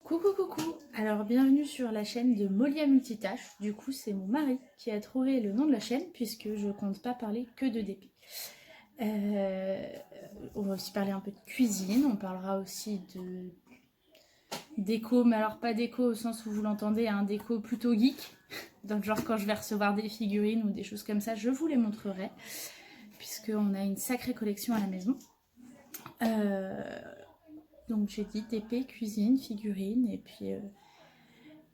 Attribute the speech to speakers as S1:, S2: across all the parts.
S1: Coucou coucou. Alors bienvenue sur la chaîne de Molia Multitâche. Du coup c'est mon mari qui a trouvé le nom de la chaîne puisque je compte pas parler que de DP. On va aussi parler un peu de cuisine, on parlera aussi de déco, mais alors pas déco au sens où vous l'entendez, un déco plutôt geek. Donc genre quand je vais recevoir des figurines ou des choses comme ça, je vous les montrerai puisqu'on a une sacrée collection à la maison. Donc j'ai dit TP, cuisine, figurines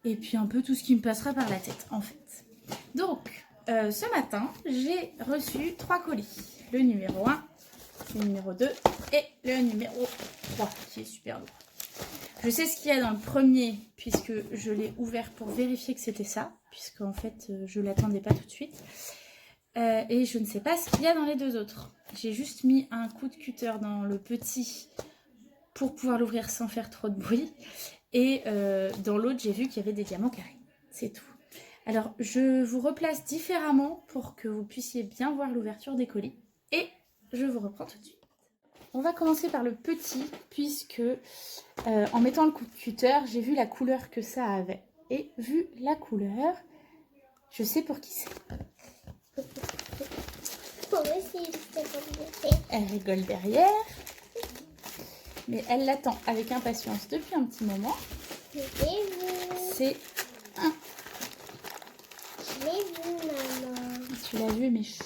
S1: et puis un peu tout ce qui me passera par la tête en fait. Donc ce matin j'ai reçu 3 colis. Le numéro 1, le numéro 2 et le numéro 3 qui est super lourd. Je sais ce qu'il y a dans le premier puisque je l'ai ouvert pour vérifier que c'était ça, puisque en fait je ne l'attendais pas tout de suite. Et je ne sais pas ce qu'il y a dans les deux autres. J'ai juste mis un coup de cutter dans le petit pour pouvoir l'ouvrir sans faire trop de bruit. Et dans l'autre, j'ai vu qu'il y avait des diamants carrés. C'est tout. Alors, je vous replace différemment pour que vous puissiez bien voir l'ouverture des colis. Et je vous reprends tout de suite. On va commencer par le petit, puisque en mettant le coup de cutter, j'ai vu la couleur que ça avait. Et vu la couleur, je sais pour qui c'est. Elle rigole derrière. Mais elle l'attend avec impatience depuis un petit moment. C'est un...
S2: Je l'ai vu, maman.
S1: Tu l'as vu, mais chut.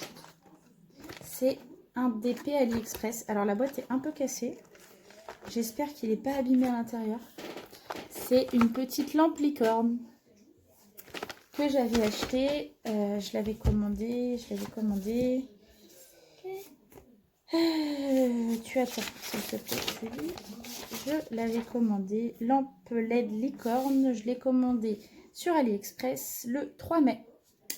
S1: C'est un DP AliExpress. Alors la boîte est un peu cassée. J'espère qu'il n'est pas abîmé à l'intérieur. C'est une petite lampe licorne que j'avais achetée. Je l'avais commandée. Tu attends, s'il te plaît, Julie. Je l'avais commandé, lampe LED licorne. Je l'ai commandé sur AliExpress le 3 mai.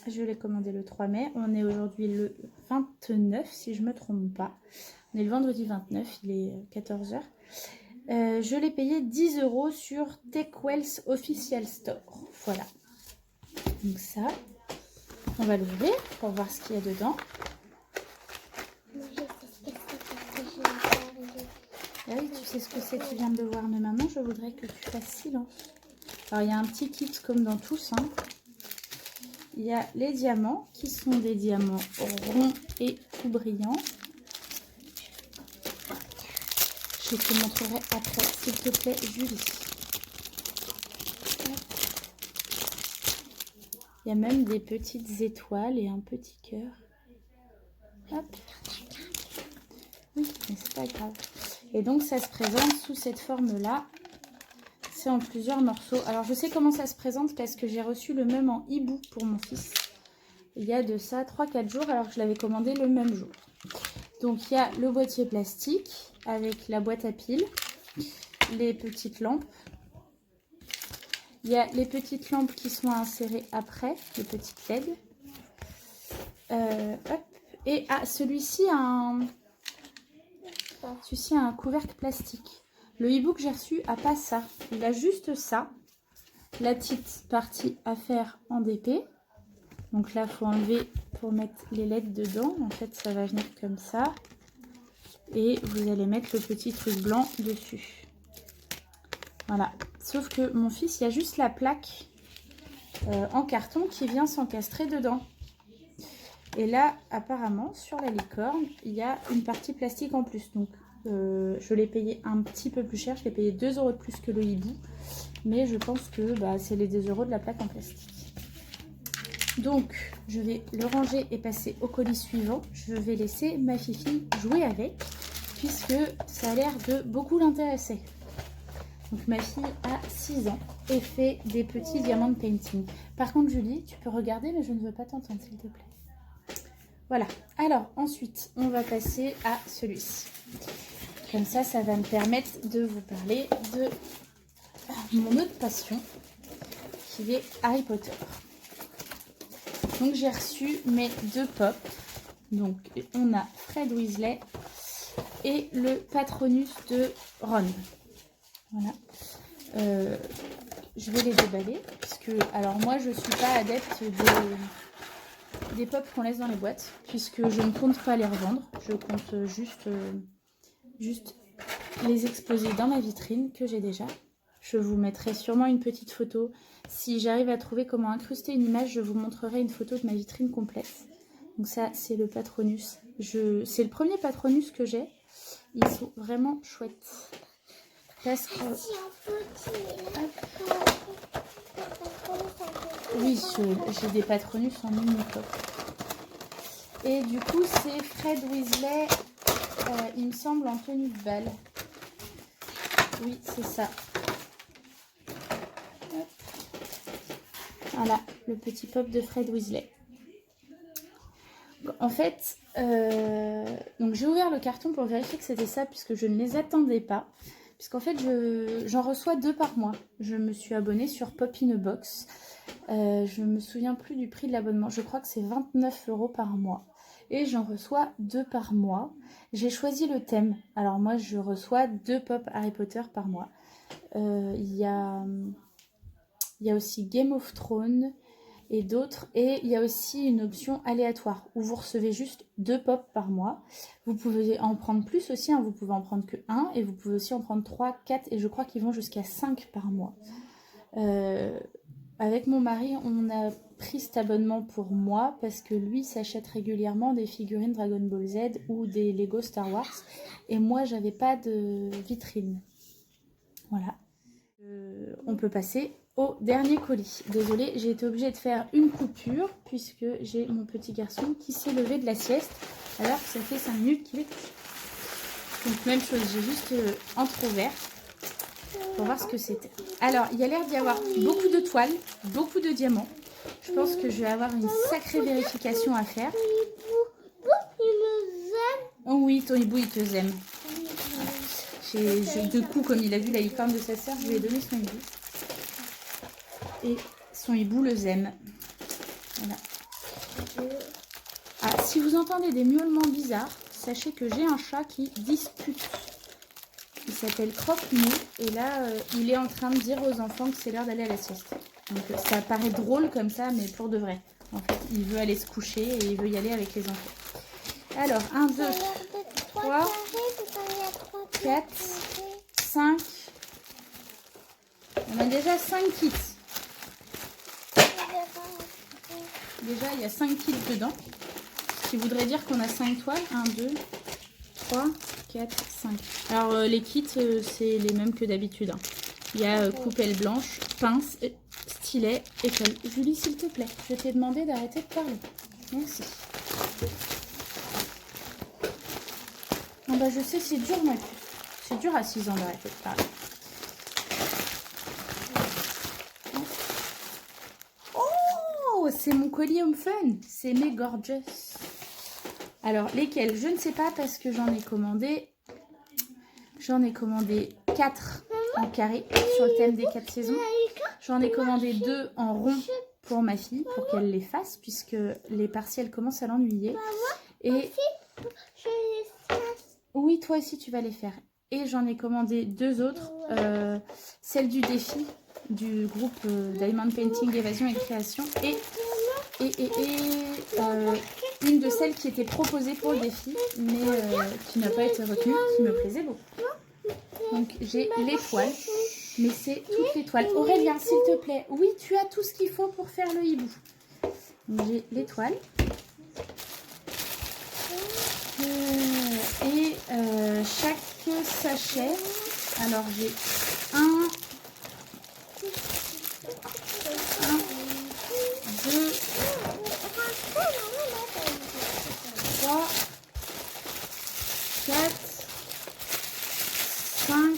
S1: Je l'ai commandé le 3 mai. On est aujourd'hui le 29, si je ne me trompe pas. On est le vendredi 29, il est 14 h. Je l'ai payé 10 € sur TechWells Official Store. Voilà. Donc ça, on va l'ouvrir pour voir ce qu'il y a dedans. Ah oui, tu sais ce que c'est, tu viens de le voir, mais maintenant je voudrais que tu fasses silence. Alors il y a un petit kit comme dans tous, hein. Il y a les diamants qui sont des diamants ronds et tout brillants. Je te montrerai après, s'il te plaît, Julie. Il y a même des petites étoiles et un petit cœur. Hop. Oui, mais c'est pas grave. Et donc ça se présente sous cette forme-là. C'est en plusieurs morceaux. Alors je sais comment ça se présente parce que j'ai reçu le même en hibou pour mon fils. Il y a de ça 3-4 jours alors que je l'avais commandé le même jour. Donc il y a le boîtier plastique avec la boîte à piles, les petites lampes. Il y a les petites lampes qui sont insérées après, les petites LED. Hop. Et celui-ci a un couvercle plastique. Le hibou que j'ai reçu a pas ça. Il a juste ça. La petite partie à faire en DP. Donc là, il faut enlever pour mettre les LED dedans. En fait, ça va venir comme ça. Et vous allez mettre le petit truc blanc dessus. Voilà. Sauf que mon fils, il y a juste la plaque en carton qui vient s'encastrer dedans. Et là, apparemment, sur la licorne, il y a une partie plastique en plus. Donc, je l'ai payé un petit peu plus cher. Je l'ai payé 2 € de plus que le hibou. Mais je pense que c'est les 2 € de la plaque en plastique. Donc, je vais le ranger et passer au colis suivant. Je vais laisser ma fifi jouer avec, puisque ça a l'air de beaucoup l'intéresser. Donc, ma fille a 6 ans et fait des petits diamants de painting. Par contre, Julie, tu peux regarder, mais je ne veux pas t'entendre, s'il te plaît. Voilà, alors ensuite on va passer à celui-ci. Comme ça, ça va me permettre de vous parler de mon autre passion qui est Harry Potter. Donc j'ai reçu mes 2 pops. Donc on a Fred Weasley et le Patronus de Ron. Voilà. Je vais les déballer puisque, alors moi je suis pas adepte des pops qu'on laisse dans les boîtes, puisque je ne compte pas les revendre. Je compte juste les exposer dans ma vitrine que j'ai déjà. Je vous mettrai sûrement une petite photo. Si j'arrive à trouver comment incruster une image, je vous montrerai une photo de ma vitrine complète. Donc ça, c'est le Patronus. C'est le premier Patronus que j'ai. Ils sont vraiment chouettes. Parce que... Oui, j'ai des Patronus en mini pop. Et du coup, c'est Fred Weasley, il me semble, en tenue de bal. Oui, c'est ça. Hop. Voilà, le petit pop de Fred Weasley. En fait, donc j'ai ouvert le carton pour vérifier que c'était ça, puisque je ne les attendais pas. Puisqu'en fait, j'en reçois 2 par mois. Je me suis abonnée sur Pop in a Box. Je me souviens plus du prix de l'abonnement. Je crois que c'est 29 € par mois. Et j'en reçois 2 par mois. J'ai choisi le thème. Alors moi, je reçois 2 pop Harry Potter par mois. Il y a aussi Game of Thrones et d'autres. Et il y a aussi une option aléatoire où vous recevez juste 2 pop par mois. Vous pouvez en prendre plus aussi, hein. Vous pouvez en prendre que 1 et vous pouvez aussi en prendre 3, 4 et je crois qu'ils vont jusqu'à 5 par mois. Avec mon mari, on a pris cet abonnement pour moi parce que lui s'achète régulièrement des figurines Dragon Ball Z ou des Lego Star Wars et moi j'avais pas de vitrine. Voilà. On peut passer au dernier colis. Désolée, j'ai été obligée de faire une coupure puisque j'ai mon petit garçon qui s'est levé de la sieste alors que ça fait 5 minutes qu'il est couché. Donc même chose, j'ai juste entrouvert pour voir ce que c'était. Alors, il y a l'air d'y avoir beaucoup de toiles, beaucoup de diamants. Je pense que je vais avoir une sacrée vérification à faire. Oh oui, ton hibou, il te aime. Voilà. Du coup, comme il a vu la licorne de sa sœur, je lui ai donné son hibou. Et son hibou le aime. Voilà. Ah, si vous entendez des miaulements bizarres, sachez que j'ai un chat qui dispute. Il s'appelle Croque-Mou et là, il est en train de dire aux enfants que c'est l'heure d'aller à la sieste. Donc ça paraît drôle comme ça, mais pour de vrai. En fait, il veut aller se coucher et il veut y aller avec les enfants. Alors, 1, 2, 3, 4, 5. On a déjà 5 kits. Déjà, il y a 5 kits dedans. Ce qui voudrait dire qu'on a 5 toiles. 1, 2, 3, 4, 5. Alors, les kits, c'est les mêmes que d'habitude. Hein. Il y a coupelle blanche, pince, stylet, échelle. Julie, s'il te plaît, je t'ai demandé d'arrêter de parler. Merci. Non, bah, je sais, c'est dur, ma puce. C'est dur à 6 ans d'arrêter de parler. Oh, c'est mon colis Home Fun. C'est mes Gorgeous. Alors, lesquels? Je ne sais pas parce que j'en ai commandé 4 en carré sur le thème des 4 saisons. J'en ai commandé 2 en rond pour ma fille, pour qu'elle les fasse, puisque les partiels commencent à l'ennuyer. Et oui, toi aussi, tu vas les faire. Et j'en ai commandé 2 autres. Celle du défi du groupe Diamond Painting, Évasion et Création. Et une de celles qui était proposée pour le défi, mais qui n'a pas été retenue, qui me plaisait beaucoup. Donc j'ai les toiles, mais c'est toutes les toiles. Aurélien, s'il te plaît, oui, tu as tout ce qu'il faut pour faire le hibou. Donc j'ai les toiles. Et chaque sachet, alors j'ai 1, 2, 3, 4, 5,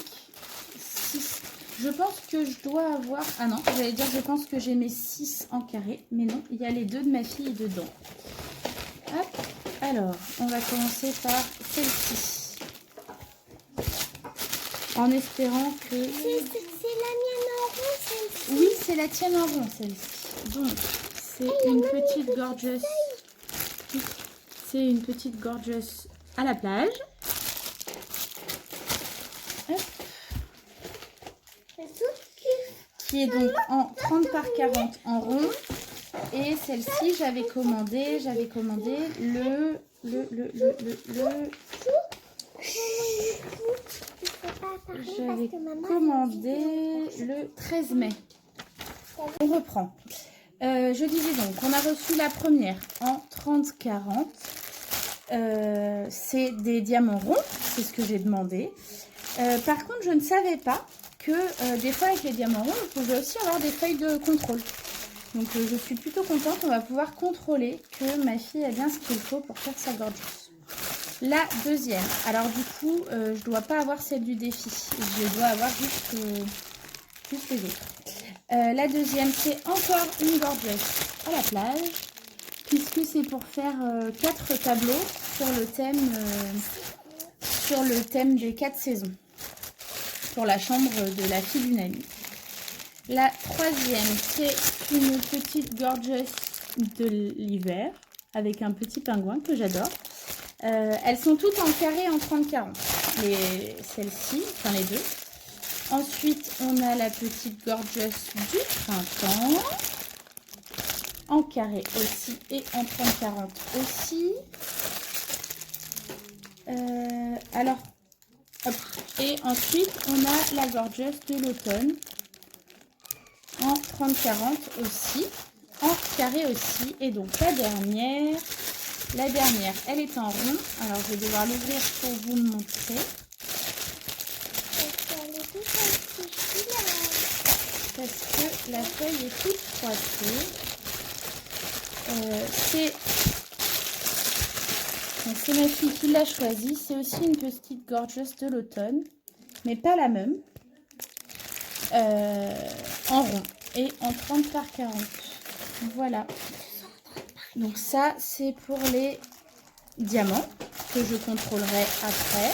S1: 6. Je pense que je dois avoir... Ah non, j'allais dire je pense que j'ai mes 6 en carré. Mais non, il y a les 2 de ma fille dedans. Hop. Alors, on va commencer par celle-ci. En espérant que...
S2: C'est la mienne en rond, celle-ci.
S1: Oui, c'est la tienne en rond, celle-ci. Donc, c'est une petite Gorgeous. C'est une petite Gorgeous à la plage. Hop. Qui est donc en 30 par 40 en rond. Et celle-ci, j'avais commandé le...
S2: parler
S1: J'avais
S2: parce que maman...
S1: commandé le 13 mai. On reprend. Je disais donc, on a reçu la première en 30-40. C'est des diamants ronds, c'est ce que j'ai demandé. Par contre, je ne savais pas que des fois avec les diamants ronds, on pouvait aussi avoir des feuilles de contrôle. Donc je suis plutôt contente, on va pouvoir contrôler que ma fille a bien ce qu'il faut pour faire sa gorgeous. La deuxième, alors du coup, je ne dois pas avoir celle du défi, je dois avoir juste les autres. La deuxième, c'est encore une gorgeous à la plage, puisque c'est pour faire 4 tableaux sur le thème des 4 saisons, pour la chambre de la fille d'une amie. La troisième, c'est une petite gorgeous de l'hiver, avec un petit pingouin que j'adore. Elles sont toutes en carré en 30-40, celles-ci, enfin les deux. Ensuite, on a la petite gorgeous du printemps, en carré aussi et en 30-40 aussi. Alors, hop. Et ensuite, on a la gorgeous de l'automne, en 30-40 aussi, en carré aussi. Et donc, la dernière, elle est en rond. Alors, je vais devoir l'ouvrir pour vous le montrer. Parce que la feuille est toute froissée. C'est ma fille qui l'a choisie. C'est aussi une petite gorgeous de l'automne, mais pas la même. En rond et en 30-40. Voilà. Donc ça, c'est pour les diamants que je contrôlerai après.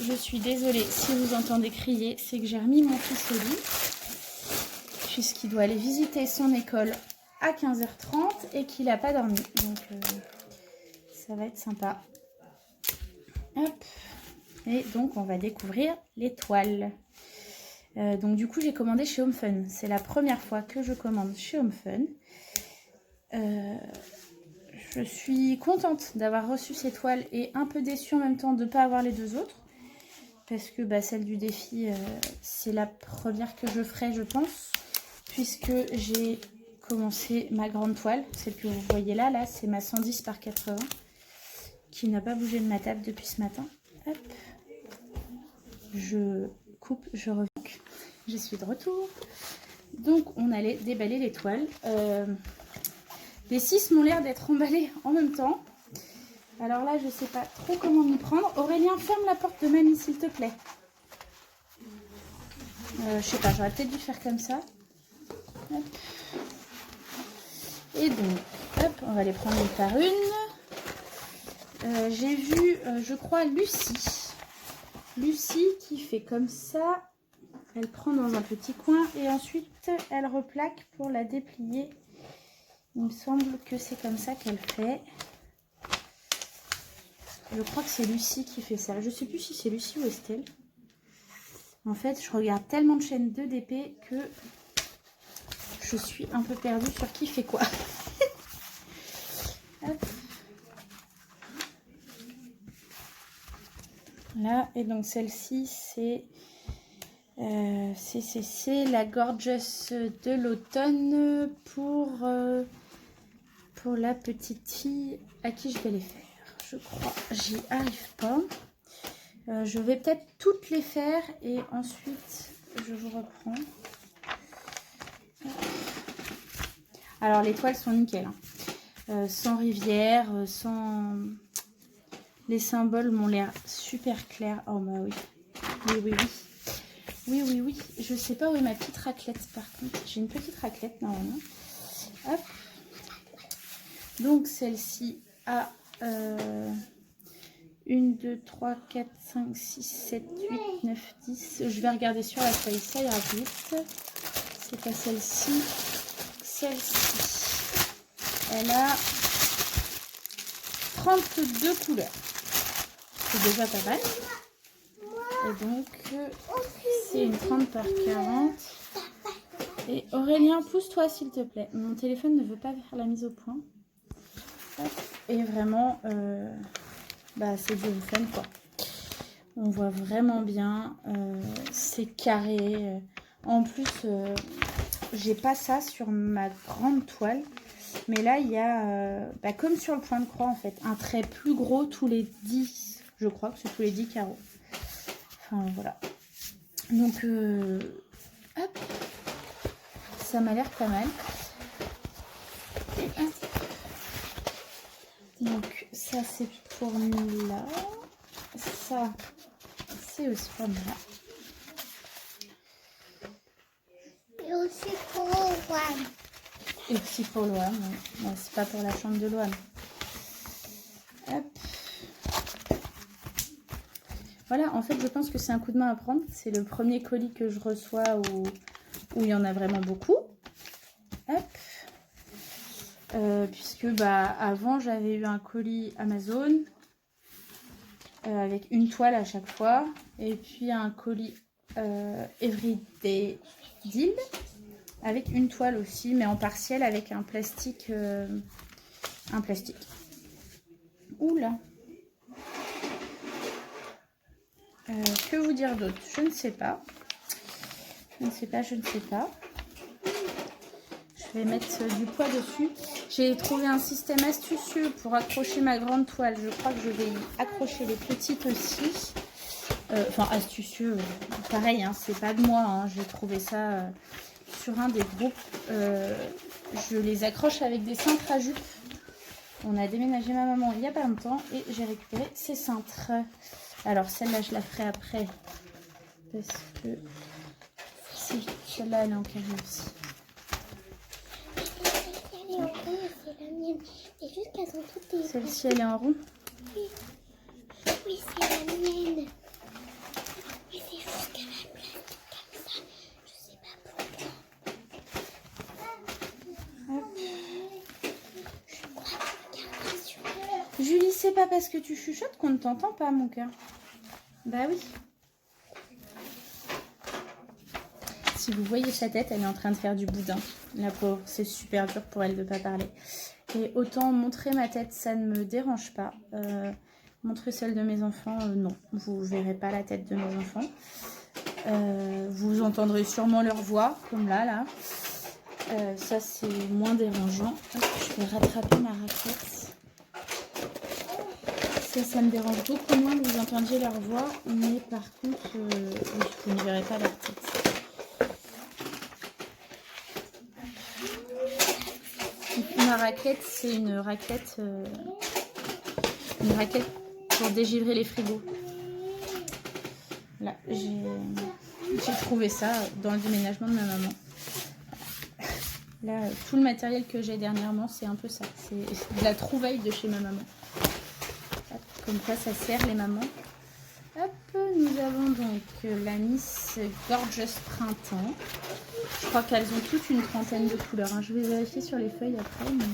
S1: Je suis désolée si vous entendez crier, c'est que j'ai remis mon fils au lit, puisqu'il doit aller visiter son école à 15h30 et qu'il n'a pas dormi. Donc ça va être sympa. Hop. Et donc on va découvrir les toiles. Donc du coup j'ai commandé chez Home Fun. C'est la première fois que je commande chez Home Fun. Je suis contente d'avoir reçu ces toiles et un peu déçue en même temps de ne pas avoir les deux autres. Parce que celle du défi, c'est la première que je ferai, je pense. Puisque j'ai commencé ma grande toile. Celle que vous voyez là c'est ma 110 par 80. Qui n'a pas bougé de ma table depuis ce matin. Hop. Je coupe, je reviens. Je suis de retour. Donc, on allait déballer les toiles. Les 6 m'ont l'air d'être emballées en même temps. Alors là, je ne sais pas trop comment m'y prendre. Aurélien, ferme la porte de mamie, s'il te plaît. Je sais pas, j'aurais peut-être dû faire comme ça. Hop. Et donc, hop, on va les prendre une par une. J'ai vu, je crois, Lucie. Lucie qui fait comme ça. Elle prend dans un petit coin et ensuite elle replaque pour la déplier. Il me semble que c'est comme ça qu'elle fait. Je crois que c'est Lucie qui fait ça. Je ne sais plus si c'est Lucie ou Estelle. En fait, je regarde tellement de chaînes de DP que je suis un peu perdue sur qui fait quoi. Hop. Là, et donc celle-ci, c'est la gorgeous de l'automne pour la petite fille à qui je vais les faire. Je crois, j'y arrive pas. Je vais peut-être toutes les faire et ensuite je vous reprends. Alors les toiles sont nickel, hein. Sans rivière, sans... Les symboles m'ont l'air super clairs. Oh bah oui. Oui. Je sais pas où est ma petite raclette par contre. J'ai une petite raclette normalement. Hop. Donc celle-ci a 1, 2, 3, 4, 5, 6, 7, 8, 9, 10. Je vais regarder sur la feuille, ça ira vite. C'est pas celle-ci. Celle-ci. Elle a 32 couleurs. C'est déjà pas mal. Et donc, c'est une 30 par 40. Et Aurélien, pousse-toi s'il te plaît. Mon téléphone ne veut pas faire la mise au point. Hop. Et vraiment, c'est du fun quoi. On voit vraiment bien. C'est carré. En plus, j'ai pas ça sur ma grande toile. Mais là, il y a, comme sur le point de croix, en fait, un trait plus gros tous les 10. Je crois que c'est tous les 10 carreaux. Enfin, voilà. Donc, hop. Ça m'a l'air pas mal. Donc, ça, c'est pour Mila. Ça, c'est aussi pour Mila.
S2: Et aussi pour Loam.
S1: Et aussi pour Loam. Ouais. C'est pas pour la chambre de Loam. Hop. Voilà, en fait, je pense que c'est un coup de main à prendre. C'est le premier colis que je reçois où il y en a vraiment beaucoup. Hop. Puisque avant, j'avais eu un colis Amazon avec une toile à chaque fois. Et puis un colis Everyday Deal avec une toile aussi, mais en partiel avec un plastique. Oula. Que vous dire d'autre? Je ne sais pas. Je ne sais pas. Je vais mettre du poids dessus. J'ai trouvé un système astucieux pour accrocher ma grande toile. Je crois que je vais y accrocher les petites aussi. Enfin, astucieux, pareil, hein, c'est pas de moi. Hein, j'ai trouvé ça sur un des groupes. Je les accroche avec des cintres à jupe. On a déménagé ma maman il n'y a pas longtemps et j'ai récupéré ces cintres. Alors celle-là je la ferai après parce que si celle-là elle est en carré aussi.
S2: Elle est en rond, c'est la mienne. C'est juste qu'elles sont toutes des...
S1: Celle-ci elle est en rond.
S2: Oui, c'est la mienne. Et c'est juste qu'elle a plein comme ça. Je sais pas pourquoi.
S1: Hop.
S2: Je crois que regarde sur le...
S1: Julie, c'est pas parce que tu chuchotes qu'on ne t'entend pas mon cœur. Bah oui. Si vous voyez sa tête, elle est en train de faire du boudin. La pauvre, c'est super dur pour elle de ne pas parler. Et autant montrer ma tête, ça ne me dérange pas. Montrer celle de mes enfants, non. Vous ne verrez pas la tête de mes enfants. Vous entendrez sûrement leur voix, comme là. Ça, c'est moins dérangeant. Hop, je vais rattraper ma raquette. Ça me dérange beaucoup moins que vous entendiez leur voix. Mais par contre, vous ne verrez pas leur tête. Ma raquette, c'est une raquette pour dégivrer les frigos. Là, j'ai trouvé ça dans le déménagement de ma maman. Là, tout le matériel que j'ai dernièrement, c'est un peu ça. C'est de la trouvaille de chez ma maman. Hop, comme quoi, ça sert les mamans. Hop, nous avons donc la Miss Gorgeous Printemps. Je crois qu'elles ont toutes une trentaine de couleurs. Hein. Je vais vérifier sur les feuilles après. Mais...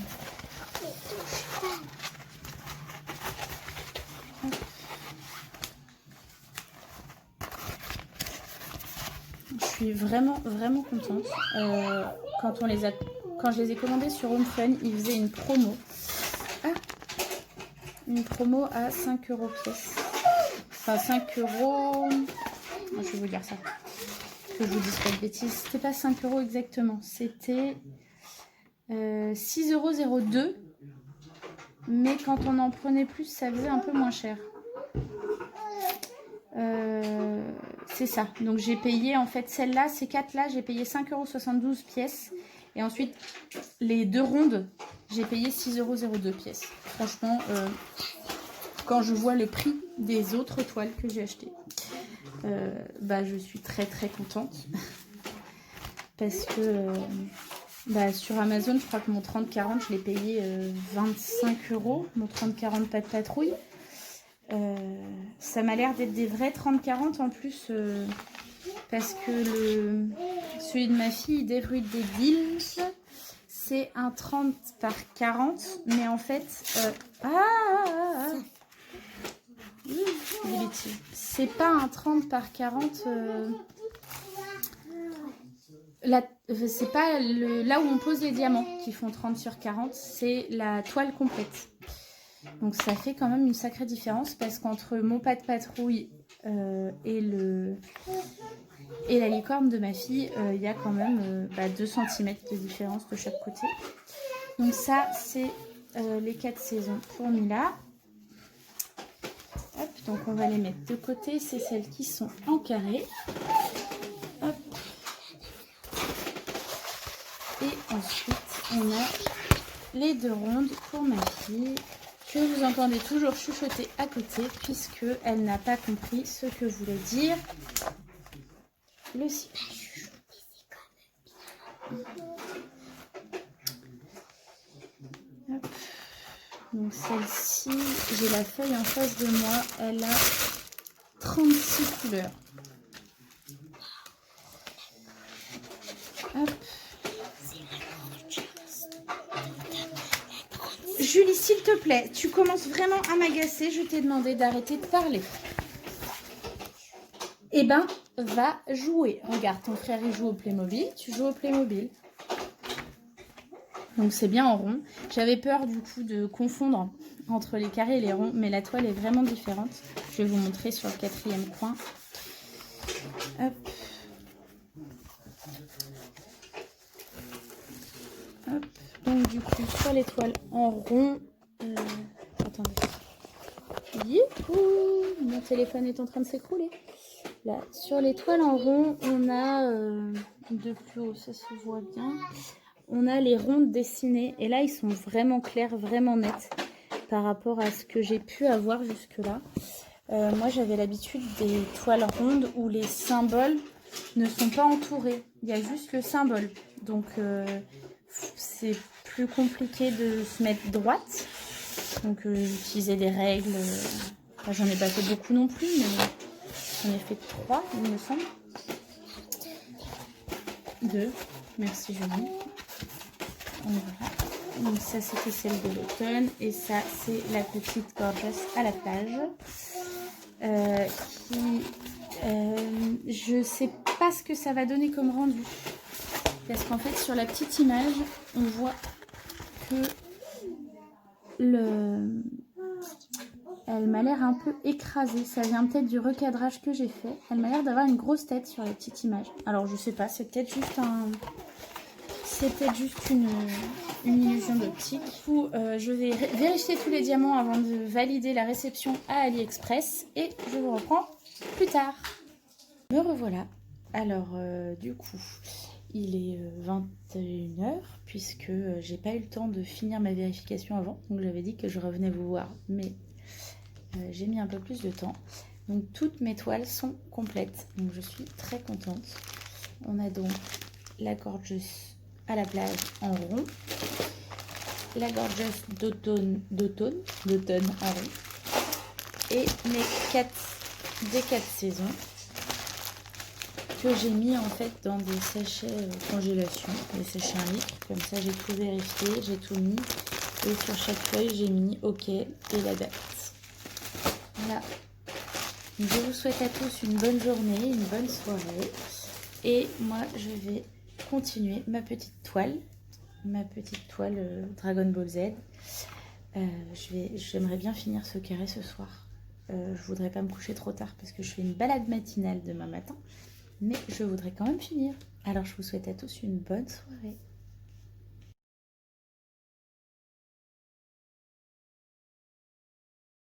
S1: Je suis vraiment contente. Quand je les ai commandées sur Home Fun, ils faisaient une promo. Une promo à 5 € pièce. Enfin 5 €. Je vais vous dire ça. Que je vous dise pas de bêtises. C'était pas 5 € exactement. C'était 6,02 €. Mais quand on en prenait plus, ça faisait un peu moins cher. C'est ça. Donc j'ai payé en fait celle-là, ces 4 là, j'ai payé 5,72 € pièce. Et ensuite les deux rondes, j'ai payé 6,02 € pièce. Franchement, quand je vois le prix des autres toiles que j'ai achetées, je suis très contente. Parce que sur Amazon, je crois que mon 30-40, je l'ai payé 25 €. Mon 30-40 pas de patrouille. Ça m'a l'air d'être des vrais 30-40 en plus. Parce que celui de ma fille, Everyday Deals, c'est un 30 par 40. Mais en fait... c'est pas un 30 par 40... c'est pas là où on pose les diamants qui font 30 sur 40, c'est la toile complète. Donc ça fait quand même une sacrée différence parce qu'entre mon pas de patrouille et la licorne de ma fille, il y a quand même 2 cm de différence de chaque côté. Donc ça, c'est les 4 saisons pour Mila. Hop, donc on va les mettre de côté. C'est celles qui sont en carré. Hop. Et ensuite, on a les 2 rondes pour ma fille, que vous entendez toujours chuchoter à côté, puisque elle n'a pas compris ce que voulait dire le sifflet. Hop. Donc celle-ci, j'ai la feuille en face de moi, elle a 36 couleurs. Hop. Julie, s'il te plaît, tu commences vraiment à m'agacer, je t'ai demandé d'arrêter de parler. Eh ben, va jouer. Regarde, ton frère il joue au Playmobil, tu joues au Playmobil. Donc c'est bien en rond. J'avais peur du coup de confondre entre les carrés et les ronds, mais la toile est vraiment différente. Je vais vous montrer sur le 4e coin. Hop. Hop. Donc du coup, sur les toiles en rond... attendez. Youhou, mon téléphone est en train de s'écrouler. Là, sur les toiles en rond, on a... de plus haut, ça se voit bien... On a les rondes dessinées et là ils sont vraiment clairs, vraiment nets par rapport à ce que j'ai pu avoir jusque là. Moi j'avais l'habitude des toiles rondes où les symboles ne sont pas entourés, il y a juste le symbole. Donc c'est plus compliqué de se mettre droite. Donc j'utilisais des règles, j'en ai pas fait beaucoup non plus, mais j'en ai fait 3 il me semble. 2, merci Julie. Voilà. Donc ça c'était celle de l'automne et ça c'est la petite Gorgeous à la plage je sais pas ce que ça va donner comme rendu parce qu'en fait sur la petite image on voit que elle m'a l'air un peu écrasée, ça vient peut-être du recadrage que j'ai fait. Elle m'a l'air d'avoir une grosse tête sur la petite image, alors je sais pas, c'est peut-être juste une illusion d'optique. Du coup, je vais vérifier tous les diamants avant de valider la réception à AliExpress et je vous reprends plus tard. Me revoilà. Alors, du coup, il est 21h puisque j'ai pas eu le temps de finir ma vérification avant. Donc, j'avais dit que je revenais vous voir, mais j'ai mis un peu plus de temps. Donc, toutes mes toiles sont complètes. Donc, je suis très contente. On a donc la Gorgeous à la plage en rond, la Gorgeous d'automne en rond et mes 4 saisons que j'ai mis en fait dans des sachets congélation, des sachets 1 litre, comme ça j'ai tout vérifié, j'ai tout mis et sur chaque feuille j'ai mis OK et la date. Voilà, je vous souhaite à tous une bonne journée, une bonne soirée et moi je vais continuer ma petite toile Dragon Ball Z. J'aimerais bien finir ce carré ce soir. Je voudrais pas me coucher trop tard parce que je fais une balade matinale demain matin, mais je voudrais quand même finir. Alors je vous souhaite à tous une bonne soirée.